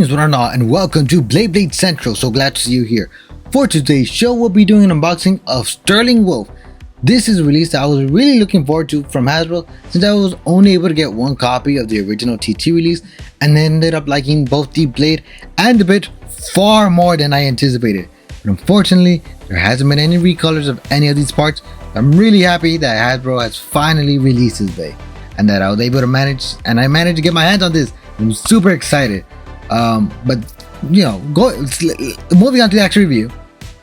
Greetings one and all, and welcome to Beyblade Central. So glad to see you here. For today's show, we'll be doing an unboxing of Sterling Wolf. This is a release that I was really looking forward to from Hasbro, since I was only able to get one copy of the original TT release and ended up liking both the blade and the bit far more than I anticipated. But unfortunately, there hasn't been any recolors of any of these parts. I'm really happy that Hasbro has finally released this bay, and that I was able to managed to get my hands on this. I'm super excited. But moving on to the actual review,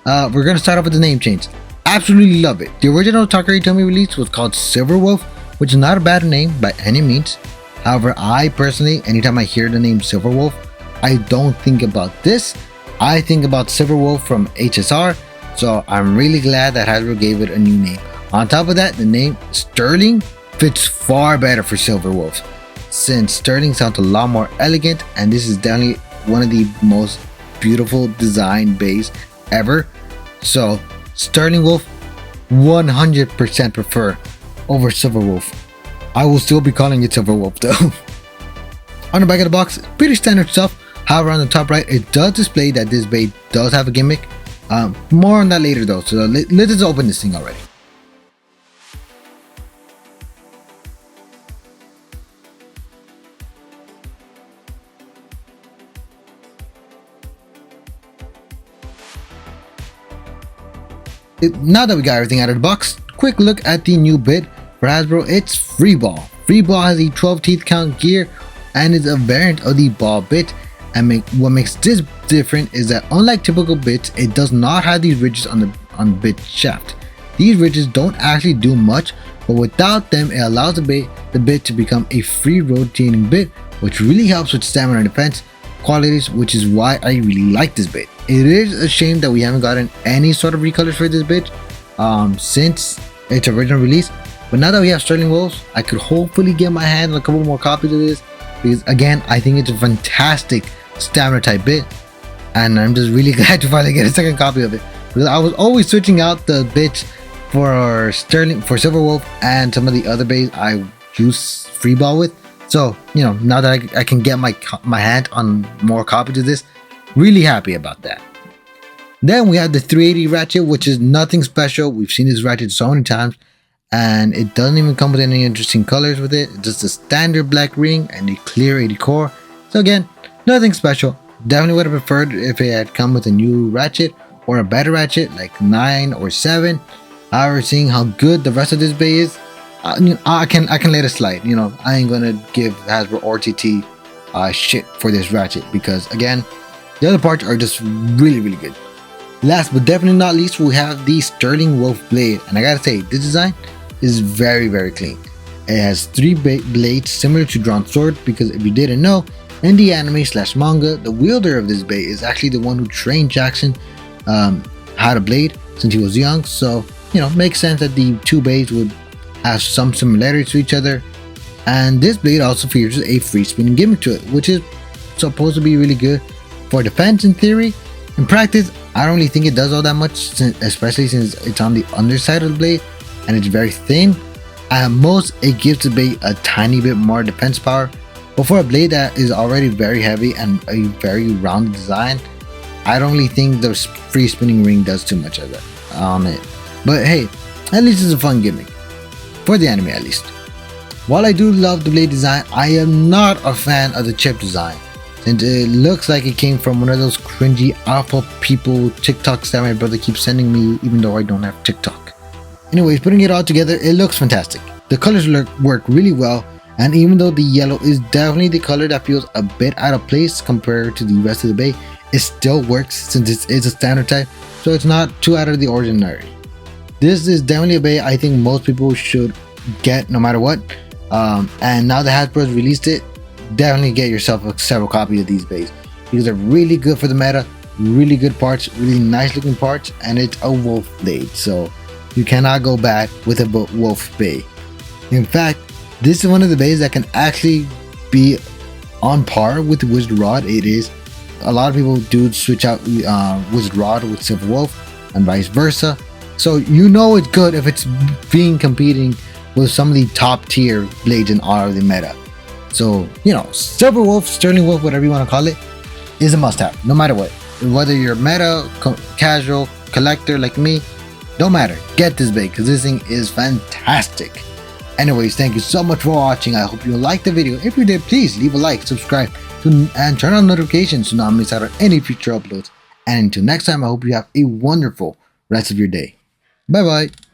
we're gonna start off with the name change. Absolutely love it. The original Takari Tomy release was called Silver Wolf, which is not a bad name by any means. However, I personally, anytime I hear the name Silver Wolf, I don't think about this. I think about Silver Wolf from HSR. So I'm really glad that Hasbro gave it a new name. On top of that, the name Sterling fits far better for Silver Wolves, since Sterling sounds a lot more elegant, and this is definitely one of the most beautiful design bays ever. So Sterling Wolf 100% prefer over Silver Wolf. I will still be calling it Silver Wolf though. On the back of the box, pretty standard stuff. However, on the top right, it does display that this bay does have a gimmick. More on that later though, so let's just open this thing already. Now that we got everything out of the box, quick look at the new bit for Hasbro. It's Free Ball. Free Ball has a 12 teeth count gear and is a variant of the ball bit. And what makes this different is that unlike typical bits, it does not have these ridges on the bit shaft. These ridges don't actually do much, but without them, it allows the bit to become a free rotating bit, which really helps with stamina and defense qualities, which is why I really like this bit. It is a shame that we haven't gotten any sort of recolors for this bit since its original release, but now that we have Sterling Wolves, I could hopefully get my hands on a couple more copies of this, because again, I think it's a fantastic stamina type bit, and I'm just really glad to finally get a second copy of it, because I was always switching out the bits for Silver Wolf and some of the other bays I use Free Ball with. So, now that I can get my hand on more copies of this, really happy about that. Then we have the 380 ratchet, which is nothing special. We've seen this ratchet so many times, and it doesn't even come with any interesting colors with it. It's just a standard black ring and a clear 80 core. So again, nothing special. Definitely would have preferred if it had come with a new ratchet or a better ratchet like 9 or 7. However, seeing how good the rest of this bay is, I can let it slide. I ain't gonna give Hasbro or TT shit for this ratchet, because again, the other parts are just really good. Last but definitely not least, we have the Sterling Wolf blade, and I gotta say, this design is very clean. It has 3 blades similar to drawn swords, because if you didn't know, in the anime/manga, the wielder of this blade is actually the one who trained Jackson how to blade since he was young. So makes sense that the 2 blades would have some similarities to each other. And this blade also features a free spinning gimmick to it, which is supposed to be really good for defense in theory. In practice, I don't really think it does all that much, especially since it's on the underside of the blade and it's very thin. At most, it gives the blade a tiny bit more defense power, but for a blade that is already very heavy and a very rounded design, I don't really think the free spinning ring does too much of that on it. But hey, at least it's a fun gimmick. For the anime at least. While I do love the blade design, I am not a fan of the chip design, since it looks like it came from one of those cringy awful people TikToks that my brother keeps sending me, even though I don't have TikTok. Anyways, putting it all together, it looks fantastic. The colors work really well, and even though the yellow is definitely the color that feels a bit out of place compared to the rest of the bay, it still works since it is a standard type, so it's not too out of the ordinary. This is definitely a bay I think most people should get no matter what. And now that Hasbro has released it, definitely get yourself several copies of these bays, because they're really good for the meta, really good parts, really nice looking parts, and it's a wolf blade, so you cannot go bad with a wolf bay. In fact, this is one of the bays that can actually be on par with the Wizard Rod. It is. A lot of people do switch out Wizard Rod with Silver Wolf and vice versa. So it's good if it's competing with some of the top tier blades in all of the meta. So, Silver Wolf, Sterling Wolf, whatever you want to call it, is a must-have, no matter what. Whether you're meta, casual, collector like me, don't matter. Get this bait because this thing is fantastic. Anyways, thank you so much for watching. I hope you liked the video. If you did, please leave a like, subscribe, and turn on notifications to not miss out on any future uploads. And until next time, I hope you have a wonderful rest of your day. Bye bye.